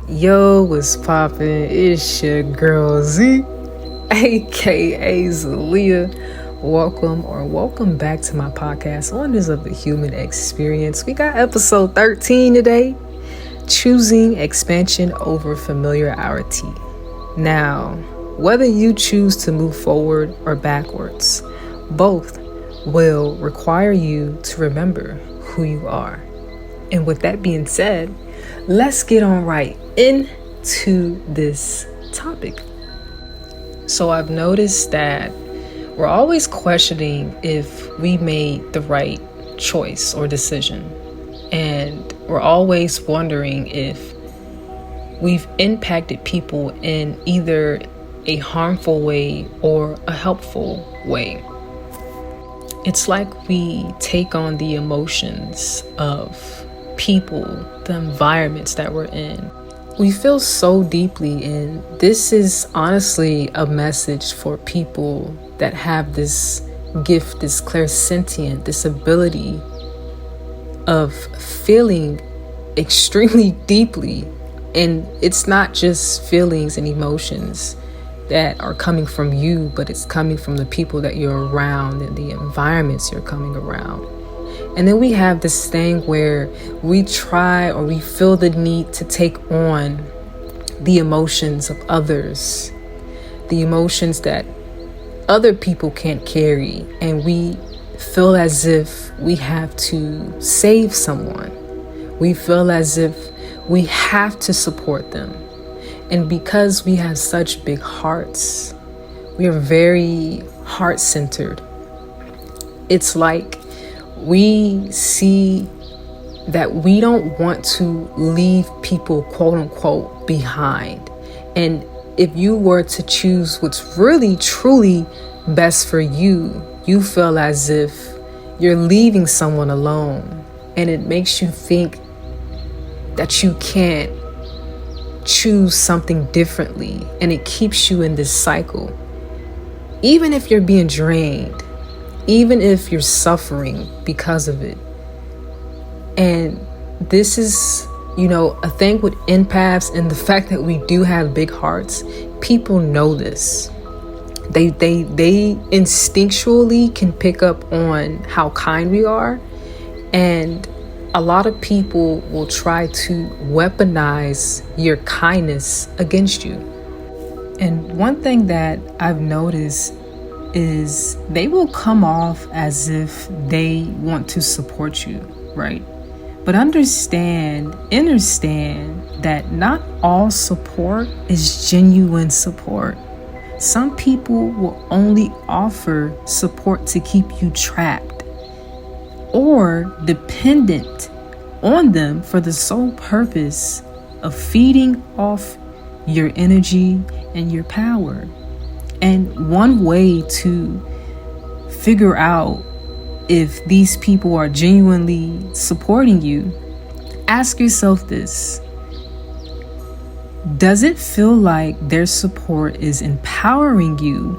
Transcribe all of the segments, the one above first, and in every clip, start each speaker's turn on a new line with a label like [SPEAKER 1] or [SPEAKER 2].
[SPEAKER 1] Yo, what's poppin'? It's your girl Z, aka Zalia. Welcome back to my podcast, Wonders of the Human Experience. We got episode 13 today, choosing expansion over familiarity. Now, whether you choose to move forward or backwards, both will require you to remember who you are. And with that being said, let's get on right into this topic. So I've noticed that we're always questioning if we made the right choice or decision. And we're always wondering if we've impacted people in either a harmful way or a helpful way. It's like we take on the emotions of people, the environments that we're in. We feel so deeply, and this is honestly a message for people that have this gift, this clairsentient, this ability of feeling extremely deeply. And it's not just feelings and emotions that are coming from you, but it's coming from the people that you're around and the environments you're coming around. And then we have this thing where we try or we feel the need to take on the emotions of others, the emotions that other people can't carry. And we feel as if we have to save someone. We feel as if we have to support them. And because we have such big hearts, we are very heart-centered. It's like we see that we don't want to leave people, quote unquote, behind. And if you were to choose what's really, truly best for you, you feel as if you're leaving someone alone. And it makes you think that you can't choose something differently. And it keeps you in this cycle. Even if you're being drained, even if you're suffering because of it. And this is, a thing with empaths and the fact that we do have big hearts. People know this. They instinctually can pick up on how kind we are. And a lot of people will try to weaponize your kindness against you. And one thing that I've noticed is they will come off as if they want to support you, right? But understand that not all support is genuine support. Some people will only offer support to keep you trapped or dependent on them for the sole purpose of feeding off your energy and your power. And one way to figure out if these people are genuinely supporting you, ask yourself this. Does it feel like their support is empowering you,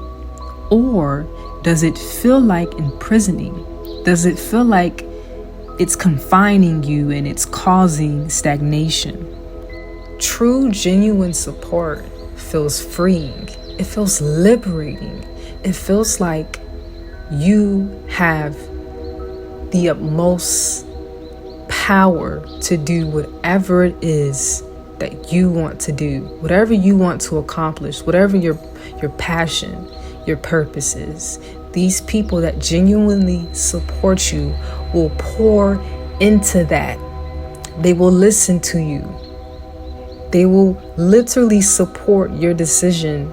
[SPEAKER 1] or does it feel like imprisoning? Does it feel like it's confining you and it's causing stagnation? True, genuine support feels freeing. It feels liberating. It feels like you have the utmost power to do whatever it is that you want to do, whatever you want to accomplish, whatever your passion, your purpose is. These people that genuinely support you will pour into that. They will listen to you. They will literally support your decision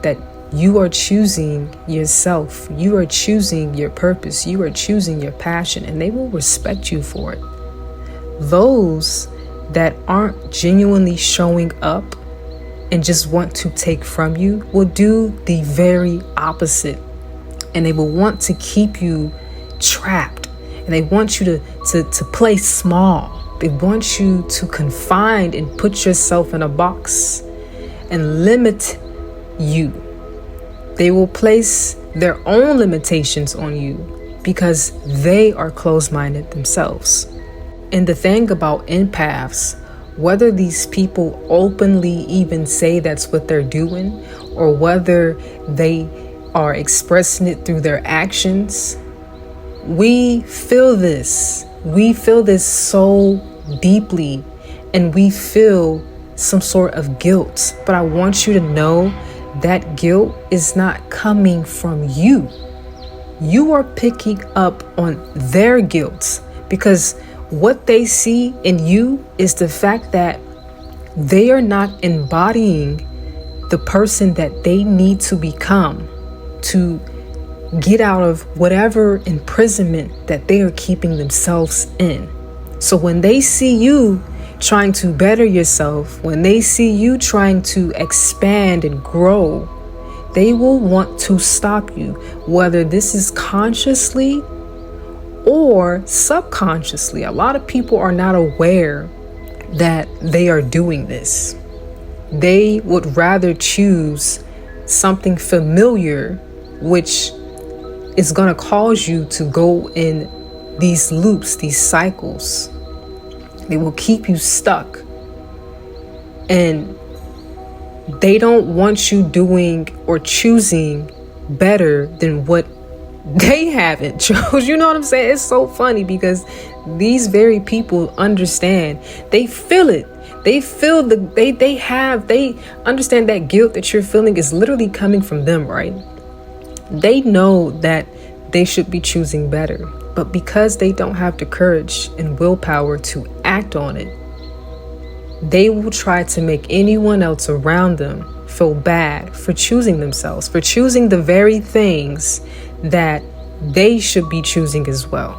[SPEAKER 1] that you are choosing yourself. You are choosing your purpose. You are choosing your passion, and they will respect you for it. Those that aren't genuinely showing up and just want to take from you will do the very opposite. And they will want to keep you trapped. And they want you to play small. They want you to confine and put yourself in a box and limit you. They will place their own limitations on you because they are closed-minded themselves. And the thing about empaths, whether these people openly even say that's what they're doing, or whether they are expressing it through their actions, we feel this. We feel this so deeply, and we feel some sort of guilt. But I want you to know that guilt is not coming from you. You are picking up on their guilt because what they see in you is the fact that they are not embodying the person that they need to become to get out of whatever imprisonment that they are keeping themselves in. So when they see you trying to better yourself, when they see you trying to expand and grow, they will want to stop you, whether this is consciously or subconsciously. A lot of people are not aware that they are doing this. They would rather choose something familiar, which is going to cause you to go in these loops, these cycles. They will keep you stuck. And they don't want you doing or choosing better than what they haven't chose. You know what I'm saying? It's so funny because these very people understand. They feel it. They feel they understand that guilt that you're feeling is literally coming from them, right? They know that they should be choosing better, but because they don't have the courage and willpower to act on it, they will try to make anyone else around them feel bad for choosing themselves, for choosing the very things that they should be choosing as well.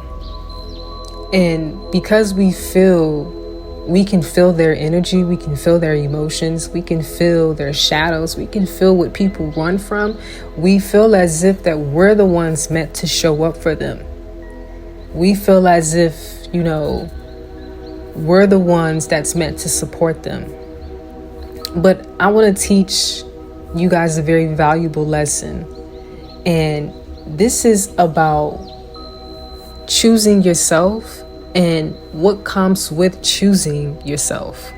[SPEAKER 1] And because we can feel their energy, we can feel their emotions, we can feel their shadows, we can feel what people run from, we feel as if that we're the ones meant to show up for them. We feel as if, we're the ones that's meant to support them. But I want to teach you guys a very valuable lesson. And this is about choosing yourself and what comes with choosing yourself.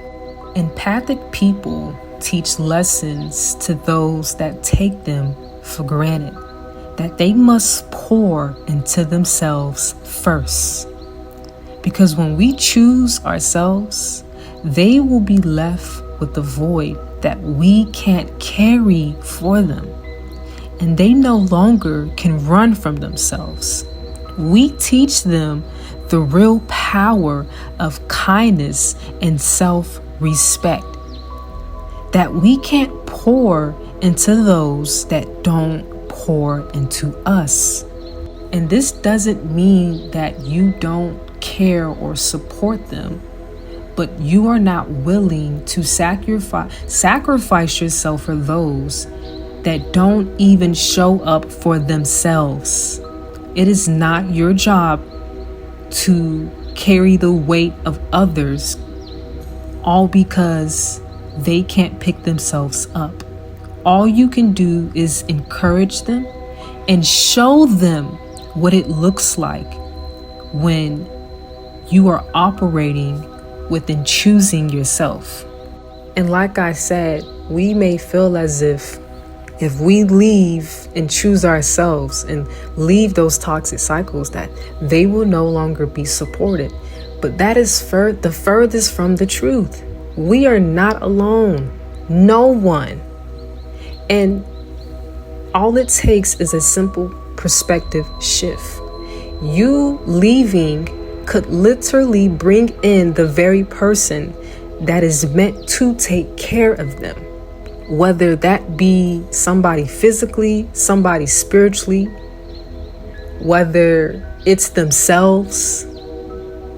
[SPEAKER 1] Empathic people teach lessons to those that take them for granted, that they must pour into themselves first. Because when we choose ourselves, they will be left with the void that we can't carry for them. And they no longer can run from themselves. We teach them the real power of kindness and self-respect, that we can't pour into those that don't pour into us. And this doesn't mean that you don't care or support them, but you are not willing to sacrifice yourself for those that don't even show up for themselves. It is not your job to carry the weight of others, all because they can't pick themselves up. All you can do is encourage them and show them what it looks like when you are operating within choosing yourself. And like I said, we may feel as if we leave and choose ourselves and leave those toxic cycles, that they will no longer be supported. But that is the furthest from the truth. We are not alone. No one. And all it takes is a simple perspective shift. You leaving could literally bring in the very person that is meant to take care of them. Whether that be somebody physically, somebody spiritually, whether it's themselves,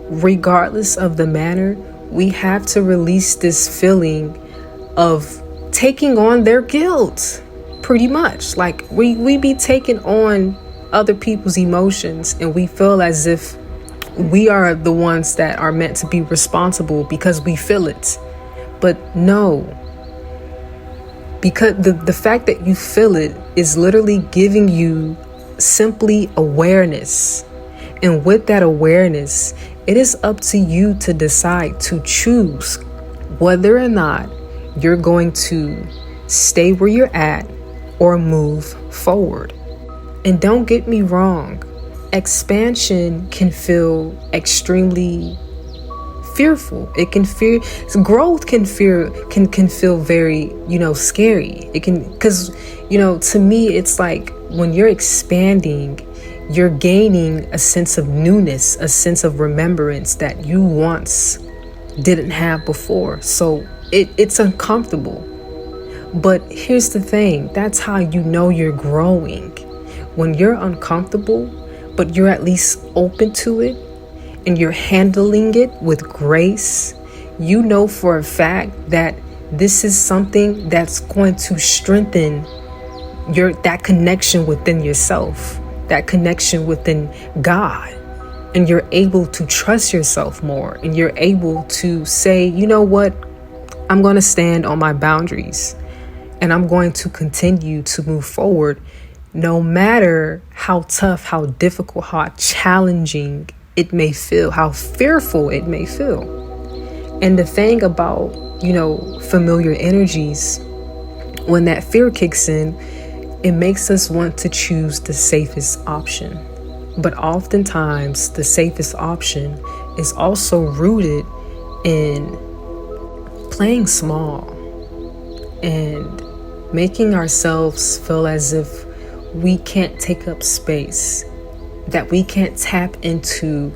[SPEAKER 1] regardless of the manner, we have to release this feeling of taking on their guilt, pretty much. Like we be taking on other people's emotions, and we feel as if we are the ones that are meant to be responsible because we feel it. But no. because the fact that you feel it is literally giving you simply awareness. And with that awareness, it is up to you to decide to choose whether or not you're going to stay where you're at or move forward. And don't get me wrong, expansion can feel extremely fearful. It can fear growth can feel very, scary. It can, because, to me, it's like when you're expanding, you're gaining a sense of newness, a sense of remembrance that you once didn't have before. So it's uncomfortable. But here's the thing, that's how you know you're growing. When you're uncomfortable, but you're at least open to it and you're handling it with grace, you know for a fact that this is something that's going to strengthen that connection within yourself, that connection within God. And you're able to trust yourself more, and you're able to say, you know what, I'm going to stand on my boundaries, and I'm going to continue to move forward no matter how tough, how difficult, how challenging it may feel, how fearful it may feel. And the thing about, familiar energies, when that fear kicks in, it makes us want to choose the safest option. But oftentimes, the safest option is also rooted in playing small and making ourselves feel as if we can't take up space, that we can't tap into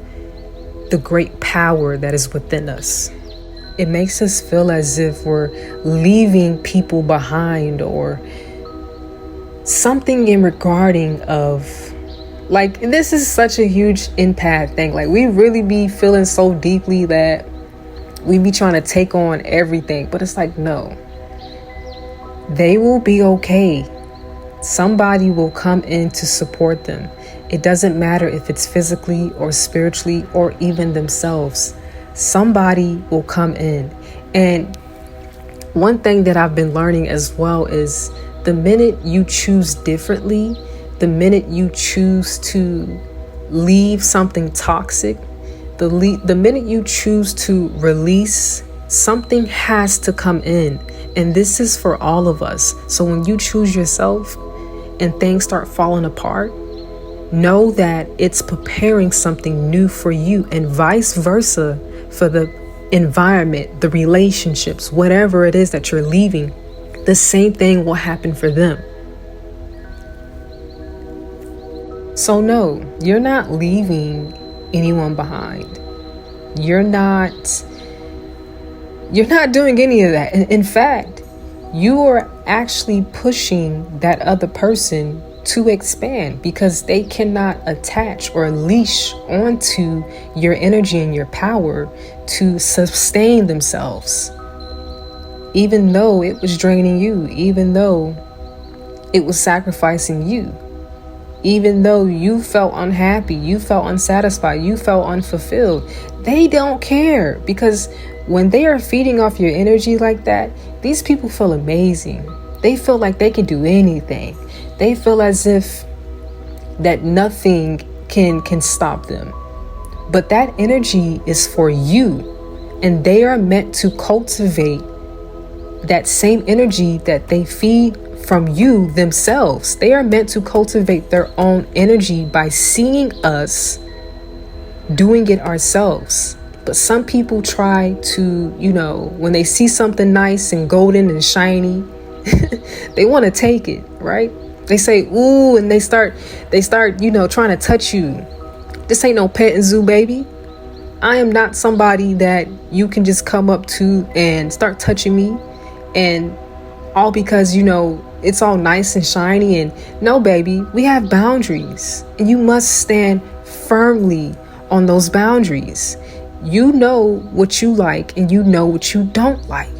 [SPEAKER 1] the great power that is within us. It makes us feel as if we're leaving people behind, or something in regarding of, like, this is such a huge empath thing. Like, we really be feeling so deeply that we be trying to take on everything. But it's like, no, they will be okay. Somebody will come in to support them. It doesn't matter if it's physically or spiritually or even themselves. Somebody will come in. And one thing that I've been learning as well is the minute you choose differently, the minute you choose to leave something toxic, the minute you choose to release, something has to come in. And this is for all of us. So when you choose yourself and things start falling apart, know that it's preparing something new for you, and vice versa for the environment, the relationships, whatever it is that you're leaving, the same thing will happen for them. So no, you're not leaving anyone behind. You're not doing any of that. In fact, you are actually pushing that other person to expand, because they cannot attach or leash onto your energy and your power to sustain themselves. Even though it was draining you, even though it was sacrificing you, even though you felt unhappy, you felt unsatisfied, you felt unfulfilled, they don't care. Because when they are feeding off your energy like that, these people feel amazing. They feel like they can do anything. They feel as if that nothing can stop them. But that energy is for you, and they are meant to cultivate that same energy that they feed from you themselves. They are meant to cultivate their own energy by seeing us doing it ourselves. But some people try to, when they see something nice and golden and shiny, they want to take it, right? They say, ooh, and they start, trying to touch you. This ain't no petting zoo, baby. I am not somebody that you can just come up to and start touching me, and all because, it's all nice and shiny. And no, baby, we have boundaries, and you must stand firmly on those boundaries. You know what you like, and you know what you don't like.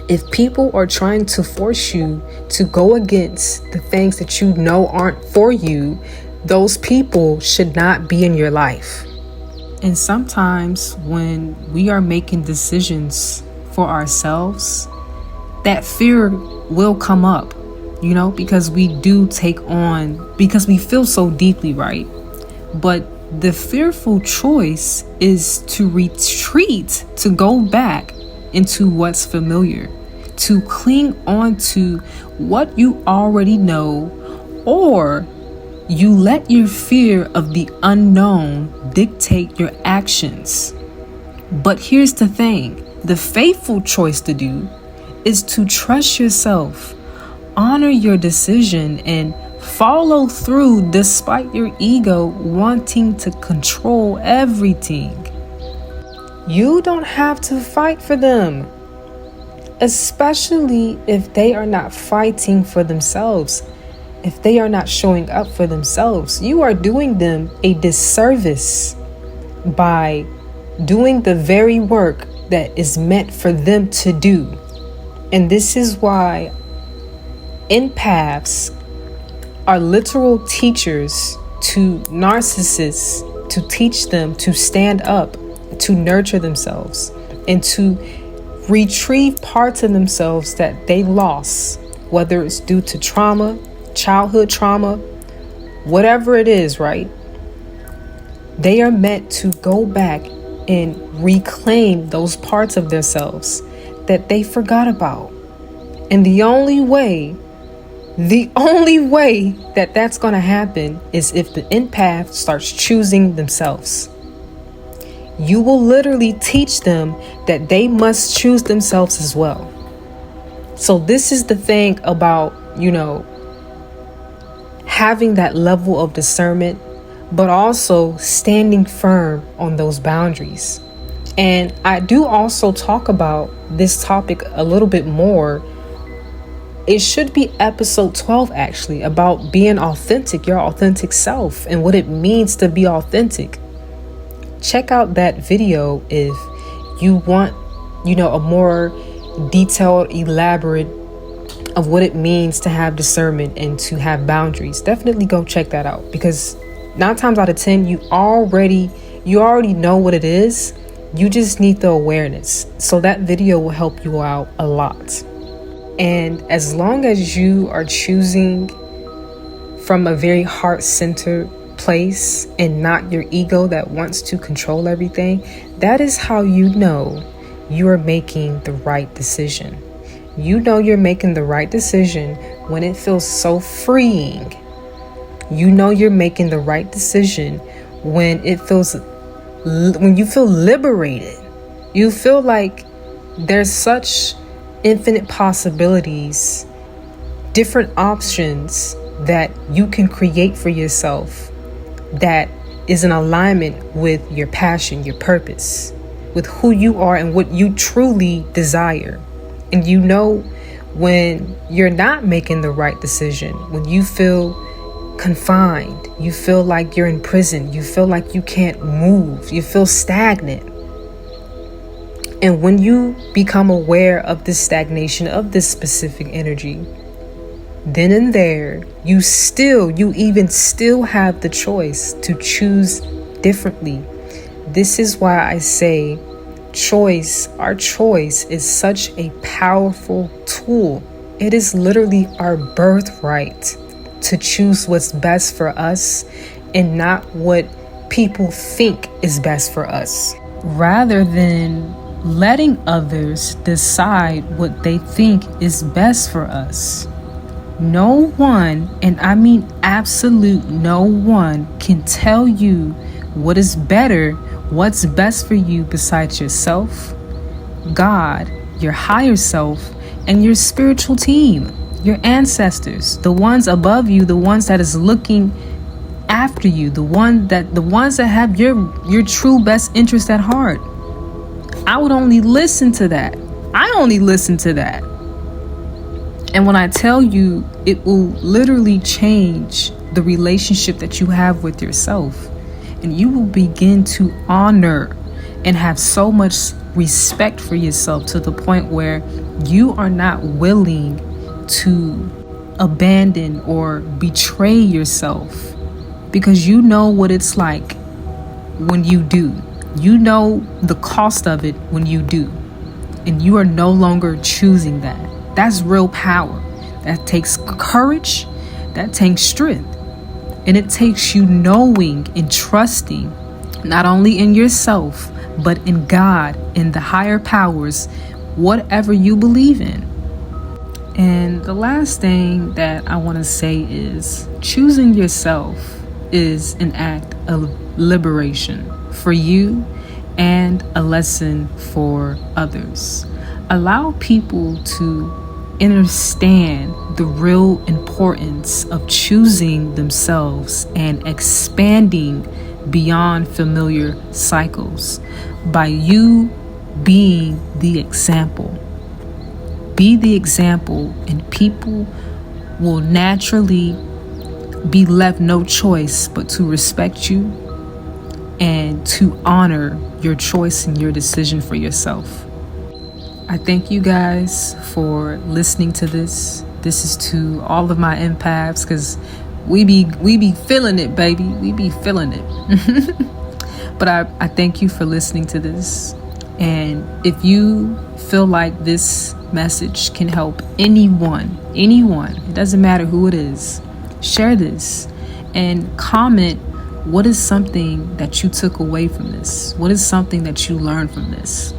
[SPEAKER 1] If people are trying to force you to go against the things that you know aren't for you, those people should not be in your life. And sometimes when we are making decisions for ourselves, that fear will come up, because we do because we feel so deeply, right? But the fearful choice is to retreat, to go back into what's familiar, to cling on to what you already know, or you let your fear of the unknown dictate your actions. But here's the thing, the faithful choice to do is to trust yourself, honor your decision, and follow through despite your ego wanting to control everything. You don't have to fight for them, especially if they are not fighting for themselves. If they are not showing up for themselves, you are doing them a disservice by doing the very work that is meant for them to do. And this is why empaths are literal teachers to narcissists, to teach them to stand up, to nurture themselves, and to retrieve parts of themselves that they lost, whether it's due to trauma, childhood trauma, whatever it is, right? They are meant to go back and reclaim those parts of themselves that they forgot about. And the only way that that's going to happen is if the empath starts choosing themselves. You will literally teach them that they must choose themselves as well. So this is the thing about, having that level of discernment, but also standing firm on those boundaries. And I do also talk about this topic a little bit more. It should be episode 12, actually, about being authentic, your authentic self, and what it means to be authentic. Check out that video if you want, a more detailed, elaborate of what it means to have discernment and to have boundaries. Definitely go check that out, because 9 times out of 10, you already know what it is. You just need the awareness. So that video will help you out a lot. And as long as you are choosing from a very heart-centered place and not your ego that wants to control everything, that is how you know you are making the right decision. You know you're making the right decision when it feels so freeing. You know you're making the right decision when when you feel liberated. You feel like there's such infinite possibilities, different options that you can create for yourself that is in alignment with your passion, your purpose, with who you are and what you truly desire. And when you're not making the right decision, when you feel confined, you feel like you're in prison, you feel like you can't move, you feel stagnant. And when you become aware of this stagnation, of this specific energy, then and there, you even still have the choice to choose differently. This is why I say our choice is such a powerful tool. It is literally our birthright to choose what's best for us and not what people think is best for us, rather than letting others decide what they think is best for us. No one, and I mean absolute no one, can tell you what is better, what's best for you besides yourself, God, your higher self, and your spiritual team, your ancestors, the ones above you, the ones that is looking after you, the ones that have your true best interest at heart. I would only listen to that. I only listen to that. And when I tell you, it will literally change the relationship that you have with yourself. And you will begin to honor and have so much respect for yourself to the point where you are not willing to abandon or betray yourself, because you know what it's like when you do. You know the cost of it when you do. And you are no longer choosing that. That's real power. That takes courage, that takes strength. And it takes you knowing and trusting not only in yourself, but in God, in the higher powers, whatever you believe in. And the last thing that I want to say is choosing yourself is an act of liberation for you and a lesson for others. Allow people to understand the real importance of choosing themselves and expanding beyond familiar cycles by you being the example. Be the example, and people will naturally be left no choice but to respect you and to honor your choice and your decision for yourself. I thank you guys for listening to this. This is to all of my empaths, because we be feeling it, baby. We be feeling it. But I thank you for listening to this. And if you feel like this message can help anyone, it doesn't matter who it is, share this and comment what is something that you took away from this? What is something that you learned from this?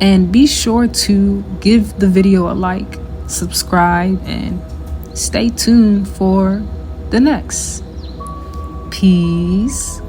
[SPEAKER 1] And be sure to give the video a like, subscribe, and stay tuned for the next. Peace.